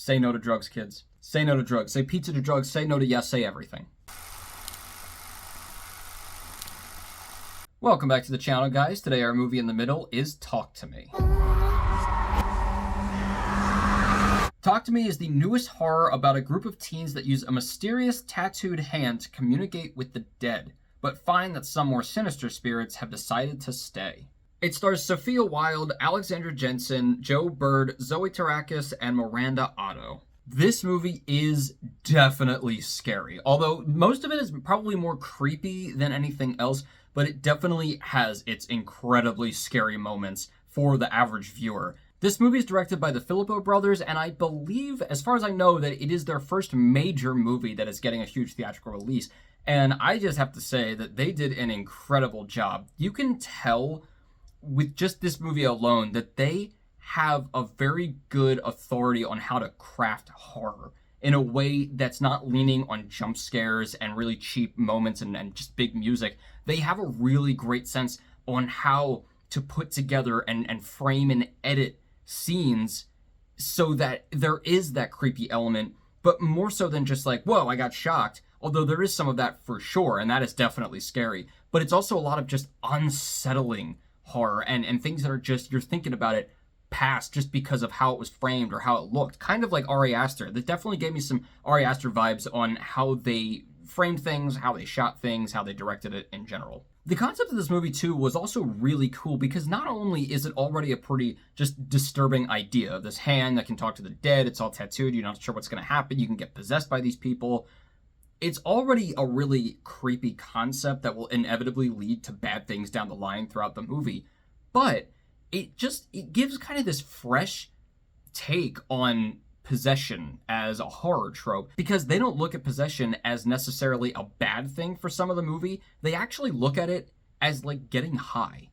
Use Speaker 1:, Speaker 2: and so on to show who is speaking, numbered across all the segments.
Speaker 1: Say no to drugs, kids. Say no to drugs. Say pizza to drugs. Say no to yes. Say everything. Welcome back to the channel, guys. Today our movie in the middle is Talk to Me. Talk to Me is the newest horror about a group of teens that use a mysterious tattooed hand to communicate with the dead, but find that some more sinister spirits have decided to stay. It stars Sophie Wilde, Alexandra Jensen, Joe Bird, Zoe Terakes, and Miranda Otto. This movie is definitely scary, although most of it is probably more creepy than anything else, but it definitely has its incredibly scary moments for the average viewer. This movie is directed by the Philippou brothers, and I believe, as far as I know, that it is their first major movie that is getting a huge theatrical release, and I just have to say that they did an incredible job. You can tell with just this movie alone that they have a very good authority on how to craft horror in a way that's not leaning on jump scares and really cheap moments and just big music. They have a really great sense on how to put together and frame and edit scenes so that there is that creepy element, but more so than just like, whoa, I got shocked. Although there is some of that for sure, and that is definitely scary. But it's also a lot of just unsettling horror and things that are just, you're thinking about it past just because of how it was framed or how it looked. Kind of like Ari Aster. That definitely gave me some Ari Aster vibes on how they framed things, how they shot things, how they directed it in general. The concept of this movie, too, was also really cool because not only is it already a pretty just disturbing idea, this hand that can talk to the dead, it's all tattooed, you're not sure what's going to happen, you can get possessed by these people. It's already a really creepy concept that will inevitably lead to bad things down the line throughout the movie. But it gives kind of this fresh take on possession as a horror trope, because they don't look at possession as necessarily a bad thing for some of the movie. They actually look at it as like getting high.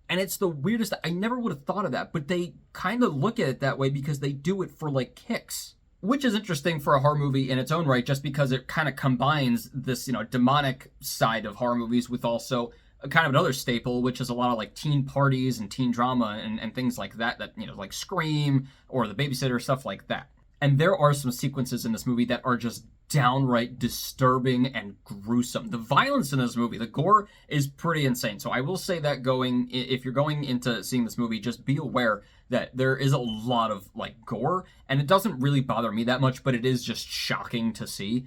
Speaker 1: And it's the weirdest, I never would have thought of that, but they kind of look at it that way because they do it for like kicks. Which is interesting for a horror movie in its own right, just because it kind of combines this, demonic side of horror movies with also a kind of another staple, which is a lot of like teen parties and teen drama and things like that, like Scream or The Babysitter, stuff like that. And there are some sequences in this movie that are just downright disturbing and gruesome. The violence in this movie, the gore, is pretty insane. So I will say that if you're going into seeing this movie, just be aware that there is a lot of like gore, and it doesn't really bother me that much, but it is just shocking to see.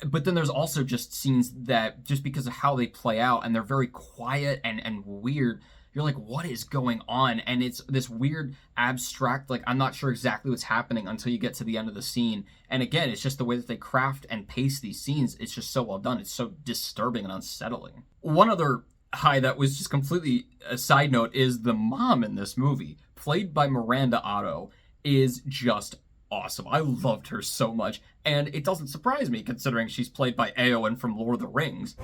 Speaker 1: But then there's also just scenes that, just because of how they play out, and they're very quiet and weird, you're like, what is going on? And it's this weird, abstract, like, I'm not sure exactly what's happening until you get to the end of the scene. And again, it's just the way that they craft and pace these scenes. It's just so well done. It's so disturbing and unsettling. One other high that was just completely a side note is the mom in this movie, played by Miranda Otto, is just awesome. I loved her so much, and it doesn't surprise me considering she's played by Eowyn from Lord of the Rings.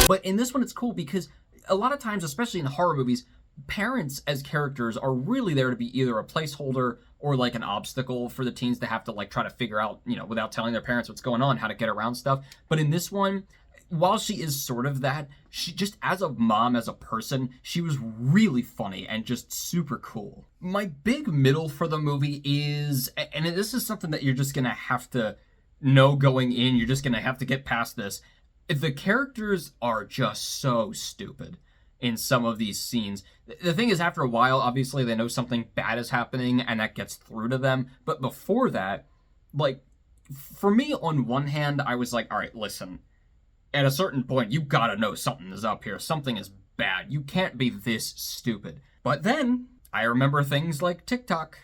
Speaker 1: But in this one, it's cool because a lot of times, especially in horror movies, parents as characters are really there to be either a placeholder or like an obstacle for the teens to have to like try to figure out, without telling their parents what's going on, how to get around stuff. But in this one, while she is sort of that, she just, as a mom, as a person, she was really funny and just super cool. My big middle for the movie is, and this is something that you're just gonna have to know going in, you're just gonna have to get past this. The characters are just so stupid in some of these scenes. The thing is, after a while, obviously they know something bad is happening and that gets through to them. But before that, like, for me, on one hand, I was like, all right, listen, at a certain point, you gotta know something is up here. Something is bad. You can't be this stupid. But then I remember things like TikTok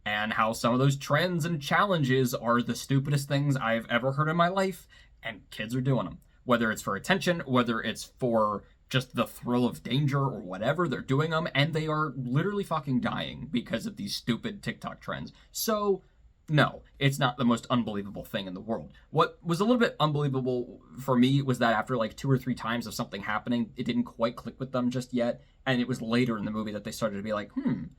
Speaker 1: and how some of those trends and challenges are the stupidest things I've ever heard in my life, and kids are doing them. Whether it's for attention, whether it's for just the thrill of danger or whatever, they're doing them, and they are literally fucking dying because of these stupid TikTok trends. So, no, it's not the most unbelievable thing in the world. What was a little bit unbelievable for me was that after like 2 or 3 times of something happening, it didn't quite click with them just yet. And it was later in the movie that they started to be like,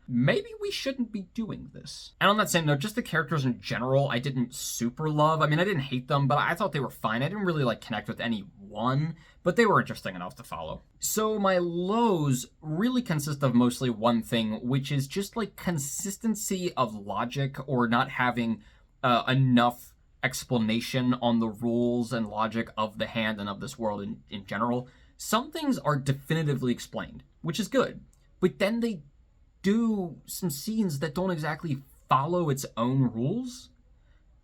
Speaker 1: maybe we shouldn't be doing this. And on that same note, just the characters in general, I didn't super love. I mean, I didn't hate them, but I thought they were fine. I didn't really like connect with any one, but they were interesting enough to follow. So my lows really consist of mostly one thing, which is just like consistency of logic, or not having enough explanation on the rules and logic of the hand and of this world in general. Some things are definitively explained, which is good, but then they do some scenes that don't exactly follow its own rules.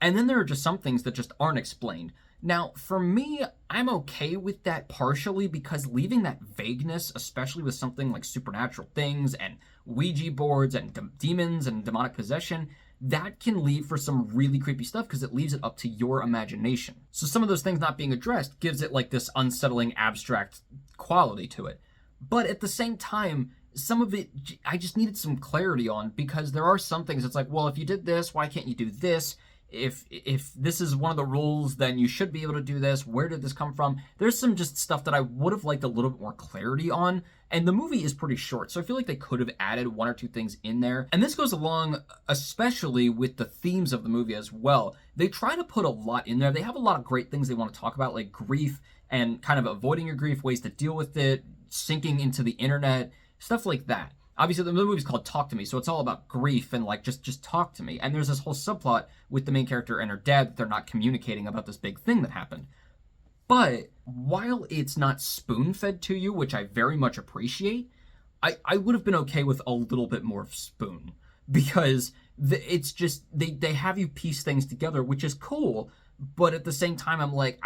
Speaker 1: And then there are just some things that just aren't explained. Now, for me, I'm okay with that partially because leaving that vagueness, especially with something like supernatural things and Ouija boards and demons and demonic possession, that can leave for some really creepy stuff because it leaves it up to your imagination. So some of those things not being addressed gives it like this unsettling, abstract quality to it. But at the same time, some of it I just needed some clarity on, because there are some things it's like, well, if you did this, why can't you do this? If this is one of the rules, then you should be able to do this. Where did this come from? There's some just stuff that I would have liked a little bit more clarity on. And the movie is pretty short, so I feel like they could have added one or two things in there. And this goes along especially with the themes of the movie as well. They try to put a lot in there. They have a lot of great things they want to talk about, like grief and kind of avoiding your grief, ways to deal with it, sinking into the internet, stuff like that. Obviously, the movie's called Talk to Me, so it's all about grief and like just talk to me. And there's this whole subplot with the main character and her dad that they're not communicating about this big thing that happened. But while it's not spoon-fed to you, which I very much appreciate, I would have been okay with a little bit more spoon, because it's just they have you piece things together, which is cool. But at the same time, I'm like,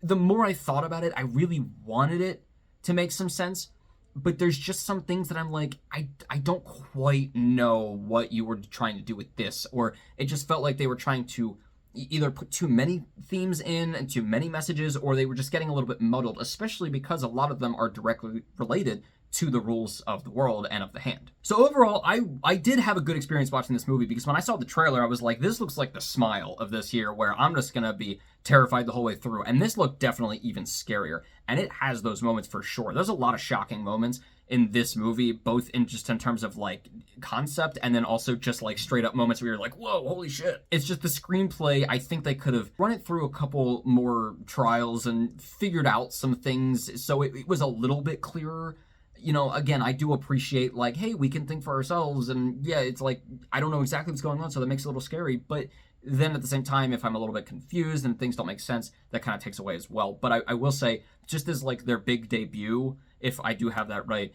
Speaker 1: the more I thought about it, I really wanted it to make some sense. But there's just some things that I'm like, I don't quite know what you were trying to do with this. Or it just felt like they were trying to either put too many themes in and too many messages, or they were just getting a little bit muddled, especially because a lot of them are directly related to the rules of the world and of the hand. So overall, I did have a good experience watching this movie, because when I saw the trailer, I was like, this looks like the Smile of this year, where I'm just gonna be terrified the whole way through. And this looked definitely even scarier. And it has those moments for sure. There's a lot of shocking moments in this movie, both in terms of like concept, and then also just like straight up moments where you're like, whoa, holy shit. It's just the screenplay. I think they could have run it through a couple more trials and figured out some things so it was a little bit clearer. You know, again, I do appreciate like, hey, we can think for ourselves, and yeah, it's like, I don't know exactly what's going on, so that makes it a little scary. But then at the same time, if I'm a little bit confused and things don't make sense, that kind of takes away as well. But I will say, just as like their big debut, if I do have that right,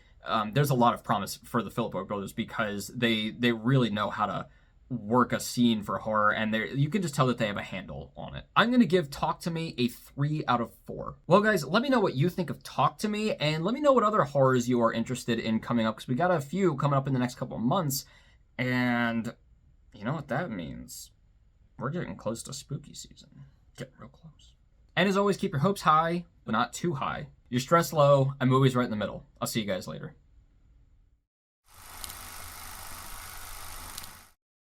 Speaker 1: there's a lot of promise for the Philippou brothers, because they really know how to work a scene for horror, and you can just tell that they have a handle on it. I'm going to give Talk to Me a 3 out of 4. Well, guys, let me know what you think of Talk to Me, and let me know what other horrors you are interested in coming up, because we got a few coming up in the next couple of months, and you know what that means. We're getting close to spooky season. Getting real close. And as always, keep your hopes high, but not too high. Your stress low, and movies right in the middle. I'll see you guys later.